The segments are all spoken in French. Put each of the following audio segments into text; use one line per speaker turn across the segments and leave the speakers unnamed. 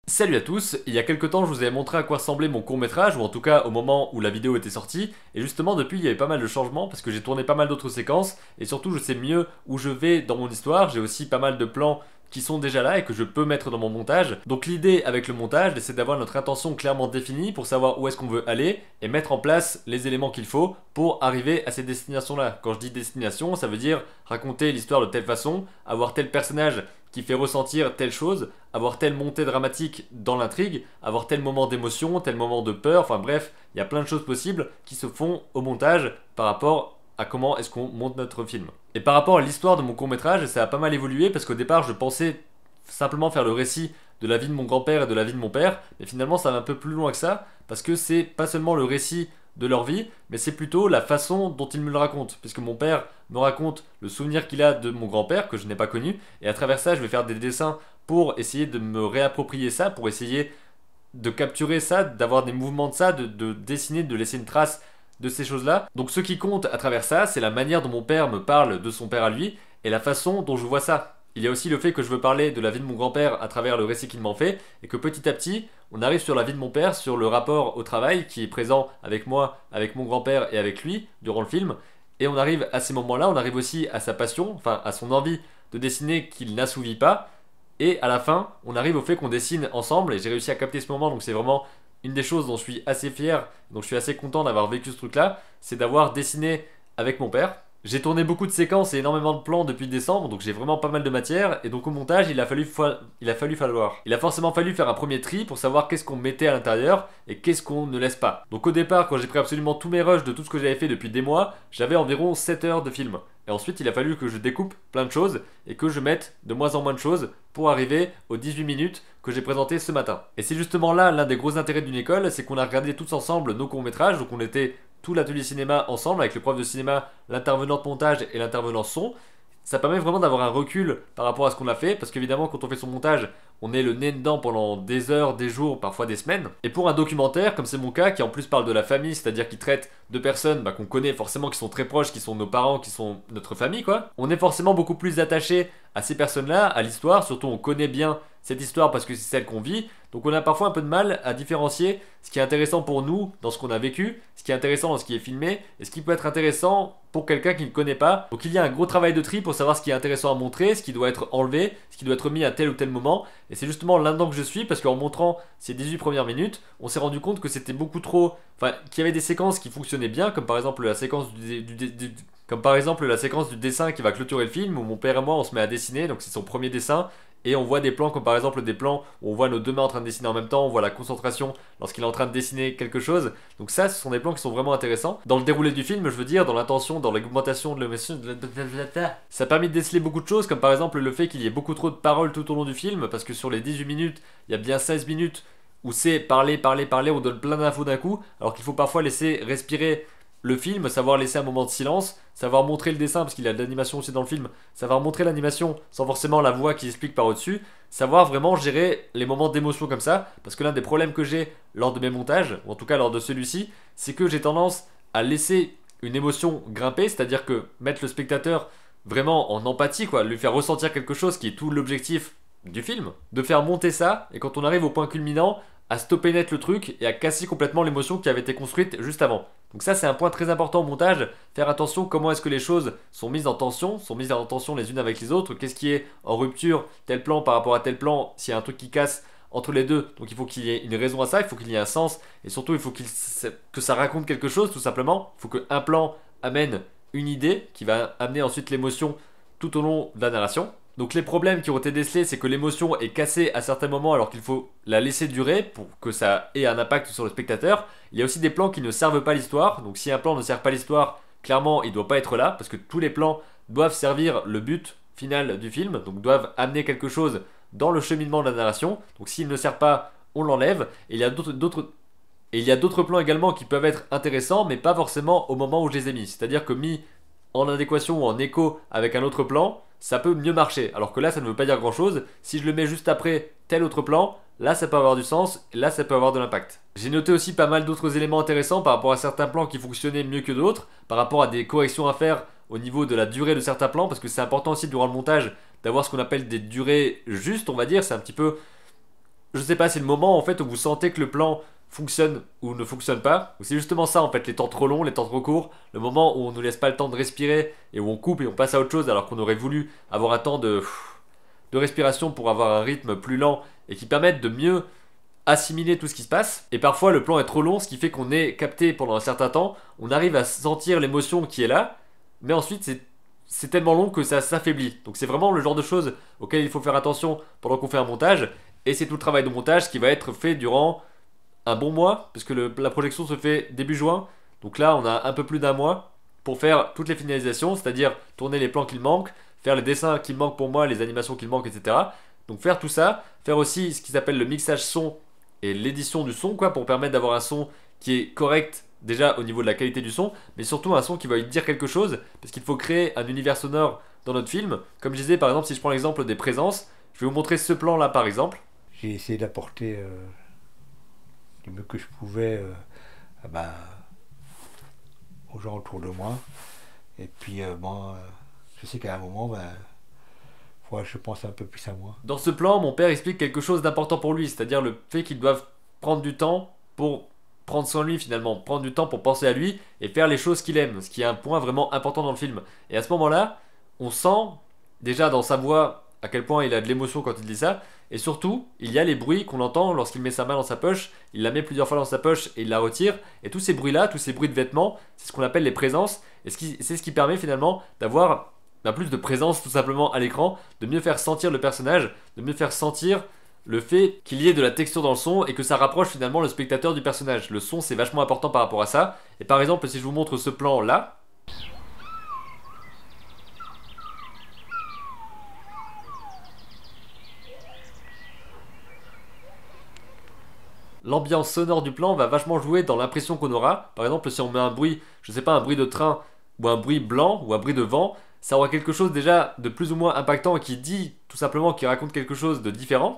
Salut à tous, il y a quelques temps je vous avais montré à quoi ressemblait mon court-métrage, ou en tout cas au moment où la vidéo était sortie, et justement depuis il y avait pas mal de changements parce que j'ai tourné pas mal d'autres séquences, et surtout je sais mieux où je vais dans mon histoire, j'ai aussi pas mal de plans qui sont déjà là et que je peux mettre dans mon montage. Donc l'idée avec le montage, c'est d'avoir notre intention clairement définie pour savoir où est-ce qu'on veut aller et mettre en place les éléments qu'il faut pour arriver à ces destinations-là. Quand je dis destination, ça veut dire raconter l'histoire de telle façon, avoir tel personnage qui fait ressentir telle chose, avoir telle montée dramatique dans l'intrigue, avoir tel moment d'émotion, tel moment de peur, enfin bref, il y a plein de choses possibles qui se font au montage par rapport à comment est-ce qu'on monte notre film. Et par rapport à l'histoire de mon court-métrage, ça a pas mal évolué parce qu'au départ, je pensais simplement faire le récit de la vie de mon grand-père et de la vie de mon père, mais finalement ça va un peu plus loin que ça, parce que c'est pas seulement le récit de leur vie, mais c'est plutôt la façon dont ils me le racontent, puisque mon père me raconte le souvenir qu'il a de mon grand-père, que je n'ai pas connu, et à travers ça je vais faire des dessins pour essayer de me réapproprier ça, pour essayer de capturer ça, d'avoir des mouvements de ça, de dessiner, de laisser une trace de ces choses-là. Donc ce qui compte à travers ça, c'est la manière dont mon père me parle de son père à lui, et la façon dont je vois ça. Il y a aussi le fait que je veux parler de la vie de mon grand-père à travers le récit qu'il m'en fait, et que petit à petit, on arrive sur la vie de mon père, sur le rapport au travail qui est présent avec moi, avec mon grand-père et avec lui durant le film, et on arrive à ces moments-là, on arrive aussi à sa passion, enfin à son envie de dessiner qu'il n'assouvit pas, et à la fin, on arrive au fait qu'on dessine ensemble, et j'ai réussi à capter ce moment, donc c'est vraiment une des choses dont je suis assez fier, dont je suis assez content d'avoir vécu ce truc-là, c'est d'avoir dessiné avec mon père. J'ai tourné beaucoup de séquences et énormément de plans depuis décembre, donc j'ai vraiment pas mal de matière, et donc au montage, il a forcément fallu faire un premier tri pour savoir qu'est-ce qu'on mettait à l'intérieur et qu'est-ce qu'on ne laisse pas. Donc au départ, quand j'ai pris absolument tous mes rushs de tout ce que j'avais fait depuis des mois, j'avais environ 7 heures de film. Et ensuite, il a fallu que je découpe plein de choses et que je mette de moins en moins de choses pour arriver aux 18 minutes que j'ai présenté ce matin. Et c'est justement là l'un des gros intérêts d'une école, c'est qu'on a regardé tous ensemble nos courts-métrages, donc on était tout l'atelier cinéma ensemble avec le prof de cinéma, l'intervenant de montage et l'intervenant son. Ça permet vraiment d'avoir un recul par rapport à ce qu'on a fait, parce qu'évidemment quand on fait son montage, on est le nez dedans pendant des heures, des jours, parfois des semaines. Et pour un documentaire, comme c'est mon cas, qui en plus parle de la famille, c'est-à-dire qui traite de personnes qu'on connaît forcément, qui sont très proches, qui sont nos parents, qui sont notre famille quoi, on est forcément beaucoup plus attaché à ces personnes-là, à l'histoire, surtout on connaît bien cette histoire parce que c'est celle qu'on vit, donc on a parfois un peu de mal à différencier ce qui est intéressant pour nous dans ce qu'on a vécu, ce qui est intéressant dans ce qui est filmé, et ce qui peut être intéressant pour quelqu'un qui ne connaît pas. Donc il y a un gros travail de tri pour savoir ce qui est intéressant à montrer, ce qui doit être enlevé, ce qui doit être mis à tel ou tel moment, et c'est justement là-dedans que je suis, parce qu'en montrant ces 18 premières minutes, on s'est rendu compte que c'était beaucoup trop... Enfin, qu'il y avait des séquences qui fonctionnaient bien, comme par exemple la séquence comme par exemple la séquence du dessin qui va clôturer le film, où mon père et moi on se met à dessiner, donc c'est son premier dessin, et on voit des plans comme par exemple des plans où on voit nos deux mains en train de dessiner en même temps, on voit la concentration lorsqu'il est en train de dessiner quelque chose. Donc ça, ce sont des plans qui sont vraiment intéressants. Dans le déroulé du film, je veux dire, dans l'intention, dans l'augmentation de l'émotion, ça a permis de déceler beaucoup de choses, comme par exemple le fait qu'il y ait beaucoup trop de paroles tout au long du film, parce que sur les 18 minutes, il y a bien 16 minutes où c'est parler, parler, parler, on donne plein d'infos d'un coup, alors qu'il faut parfois laisser respirer le film, savoir laisser un moment de silence, savoir montrer le dessin, parce qu'il y a de l'animation aussi dans le film, savoir montrer l'animation sans forcément la voix qui explique par au-dessus, savoir vraiment gérer les moments d'émotion comme ça, parce que l'un des problèmes que j'ai lors de mes montages, ou en tout cas lors de celui-ci, c'est que j'ai tendance à laisser une émotion grimper, c'est-à-dire que mettre le spectateur vraiment en empathie, quoi, lui faire ressentir quelque chose qui est tout l'objectif du film, de faire monter ça, et quand on arrive au point culminant, à stopper net le truc et à casser complètement l'émotion qui avait été construite juste avant. Donc ça c'est un point très important au montage, faire attention comment est-ce que les choses sont mises en tension, les unes avec les autres, qu'est-ce qui est en rupture, tel plan par rapport à tel plan, s'il y a un truc qui casse entre les deux, donc il faut qu'il y ait une raison à ça, il faut qu'il y ait un sens, et surtout il faut que ça raconte quelque chose tout simplement, il faut qu'un plan amène une idée qui va amener ensuite l'émotion tout au long de la narration. Donc les problèmes qui ont été décelés, c'est que l'émotion est cassée à certains moments alors qu'il faut la laisser durer pour que ça ait un impact sur le spectateur. Il y a aussi des plans qui ne servent pas l'histoire, donc si un plan ne sert pas l'histoire, clairement il ne doit pas être là, parce que tous les plans doivent servir le but final du film, donc doivent amener quelque chose dans le cheminement de la narration. Donc s'il ne sert pas, on l'enlève. Et il y a d'autres plans également qui peuvent être intéressants, mais pas forcément au moment où je les ai mis. C'est-à-dire que mis en adéquation ou en écho avec un autre plan, ça peut mieux marcher. Alors que là, ça ne veut pas dire grand-chose. Si je le mets juste après tel autre plan, là, ça peut avoir du sens, et là, ça peut avoir de l'impact. J'ai noté aussi pas mal d'autres éléments intéressants par rapport à certains plans qui fonctionnaient mieux que d'autres, par rapport à des corrections à faire au niveau de la durée de certains plans, parce que c'est important aussi durant le montage d'avoir ce qu'on appelle des durées justes, on va dire. C'est un petit peu... je sais pas, c'est le moment en fait où vous sentez que le plan fonctionne ou ne fonctionne pas, ou c'est justement ça en fait, les temps trop longs, les temps trop courts, le moment où on nous laisse pas le temps de respirer et où on coupe et on passe à autre chose alors qu'on aurait voulu avoir un temps de respiration pour avoir un rythme plus lent et qui permette de mieux assimiler tout ce qui se passe. Et parfois le plan est trop long, ce qui fait qu'on est capté pendant un certain temps, on arrive à sentir l'émotion qui est là, mais ensuite c'est tellement long que ça s'affaiblit. Donc c'est vraiment le genre de choses auxquelles il faut faire attention pendant qu'on fait un montage, et c'est tout le travail de montage qui va être fait durant un bon mois, parce que la projection se fait début juin, donc là on a un peu plus d'un mois pour faire toutes les finalisations, c'est-à-dire tourner les plans qu'il manque, faire les dessins qu'il manque pour moi, les animations qu'il manque, etc. Donc faire tout ça, faire aussi ce qui s'appelle le mixage son et l'édition du son, quoi, pour permettre d'avoir un son qui est correct déjà au niveau de la qualité du son, mais surtout un son qui va dire quelque chose, parce qu'il faut créer un univers sonore dans notre film. Comme je disais, par exemple, si je prends l'exemple des présences, je vais vous montrer ce plan-là par exemple.
J'ai essayé d'apporter du mieux que je pouvais aux gens autour de moi. Et puis moi, je sais qu'à un moment, je pense un peu plus à moi.
Dans ce plan, mon père explique quelque chose d'important pour lui, c'est-à-dire le fait qu'ils doivent prendre du temps pour prendre soin de lui finalement, prendre du temps pour penser à lui et faire les choses qu'il aime, ce qui est un point vraiment important dans le film. Et à ce moment-là, on sent déjà dans sa voix à quel point il a de l'émotion quand il dit ça, et surtout, il y a les bruits qu'on entend lorsqu'il met sa main dans sa poche, il la met plusieurs fois dans sa poche et il la retire, et tous ces bruits-là, tous ces bruits de vêtements, c'est ce qu'on appelle les présences, et c'est ce qui permet finalement d'avoir plus de présence tout simplement à l'écran, de mieux faire sentir le personnage, de mieux faire sentir le fait qu'il y ait de la texture dans le son et que ça rapproche finalement le spectateur du personnage. Le son c'est vachement important par rapport à ça, et par exemple si je vous montre ce plan là, l'ambiance sonore du plan va vachement jouer dans l'impression qu'on aura. Par exemple, si on met un bruit, je sais pas, un bruit de train, ou un bruit blanc, ou un bruit de vent, ça aura quelque chose déjà de plus ou moins impactant et qui dit tout simplement, qui raconte quelque chose de différent.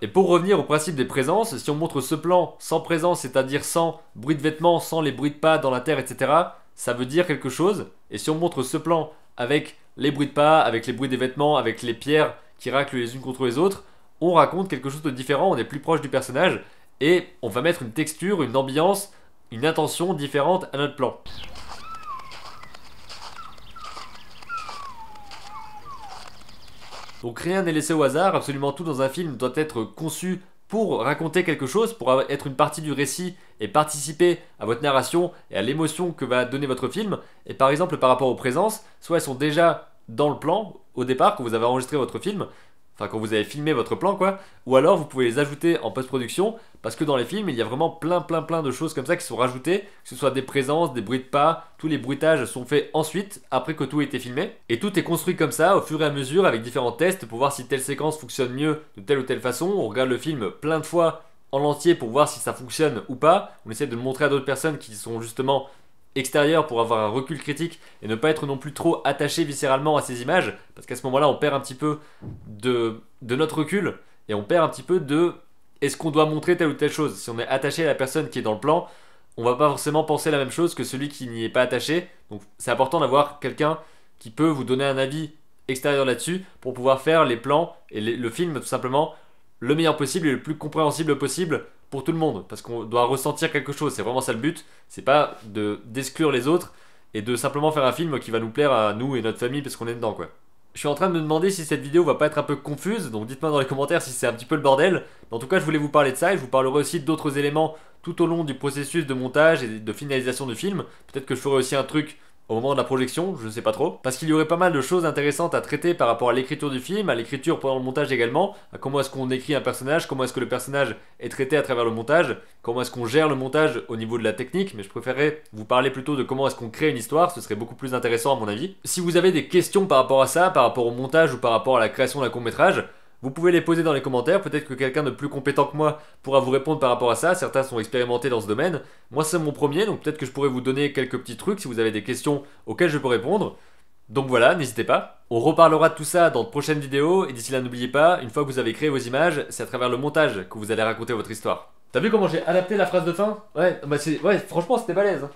Et pour revenir au principe des présences, si on montre ce plan sans présence, c'est-à-dire sans bruit de vêtements, sans les bruits de pas dans la terre, etc., ça veut dire quelque chose. Et si on montre ce plan avec les bruits de pas, avec les bruits des vêtements, avec les pierres qui raclent les unes contre les autres, on raconte quelque chose de différent, on est plus proche du personnage, et on va mettre une texture, une ambiance, une intention différente à notre plan. Donc rien n'est laissé au hasard, absolument tout dans un film doit être conçu pour raconter quelque chose, pour être une partie du récit et participer à votre narration et à l'émotion que va donner votre film. Et par exemple par rapport aux présences, soit elles sont déjà dans le plan au départ quand vous avez enregistré votre film, enfin quand vous avez filmé votre plan quoi, ou alors vous pouvez les ajouter en post-production, parce que dans les films il y a vraiment plein de choses comme ça qui sont rajoutées, que ce soit des présences, des bruits de pas, tous les bruitages sont faits ensuite, après que tout a été filmé, et tout est construit comme ça au fur et à mesure avec différents tests pour voir si telle séquence fonctionne mieux de telle ou telle façon. On regarde le film plein de fois en entier pour voir si ça fonctionne ou pas, on essaie de le montrer à d'autres personnes qui sont justement extérieur pour avoir un recul critique et ne pas être non plus trop attaché viscéralement à ces images, parce qu'à ce moment-là on perd un petit peu de notre recul et on perd un petit peu de est-ce qu'on doit montrer telle ou telle chose. Si on est attaché à la personne qui est dans le plan, on va pas forcément penser la même chose que celui qui n'y est pas attaché, donc c'est important d'avoir quelqu'un qui peut vous donner un avis extérieur là-dessus pour pouvoir faire les plans et le film tout simplement le meilleur possible et le plus compréhensible possible pour tout le monde, parce qu'on doit ressentir quelque chose, c'est vraiment ça le but, c'est pas d'exclure les autres et de simplement faire un film qui va nous plaire à nous et notre famille parce qu'on est dedans quoi. Je suis en train de me demander si cette vidéo va pas être un peu confuse, donc dites-moi dans les commentaires si c'est un petit peu le bordel. En tout cas je voulais vous parler de ça et je vous parlerai aussi d'autres éléments tout au long du processus de montage et de finalisation du film. Peut-être que je ferai aussi un truc au moment de la projection, je ne sais pas trop. Parce qu'il y aurait pas mal de choses intéressantes à traiter par rapport à l'écriture du film, à l'écriture pendant le montage également, à comment est-ce qu'on écrit un personnage, comment est-ce que le personnage est traité à travers le montage, comment est-ce qu'on gère le montage au niveau de la technique, mais je préférerais vous parler plutôt de comment est-ce qu'on crée une histoire, ce serait beaucoup plus intéressant à mon avis. Si vous avez des questions par rapport à ça, par rapport au montage ou par rapport à la création d'un court-métrage, vous pouvez les poser dans les commentaires, peut-être que quelqu'un de plus compétent que moi pourra vous répondre par rapport à ça, certains sont expérimentés dans ce domaine. Moi c'est mon premier, donc peut-être que je pourrais vous donner quelques petits trucs si vous avez des questions auxquelles je peux répondre. Donc voilà, n'hésitez pas. On reparlera de tout ça dans de prochaines vidéos, et d'ici là n'oubliez pas, une fois que vous avez créé vos images, c'est à travers le montage que vous allez raconter votre histoire. T'as vu comment j'ai adapté la phrase de fin? Ouais, bah ouais, franchement c'était balèze.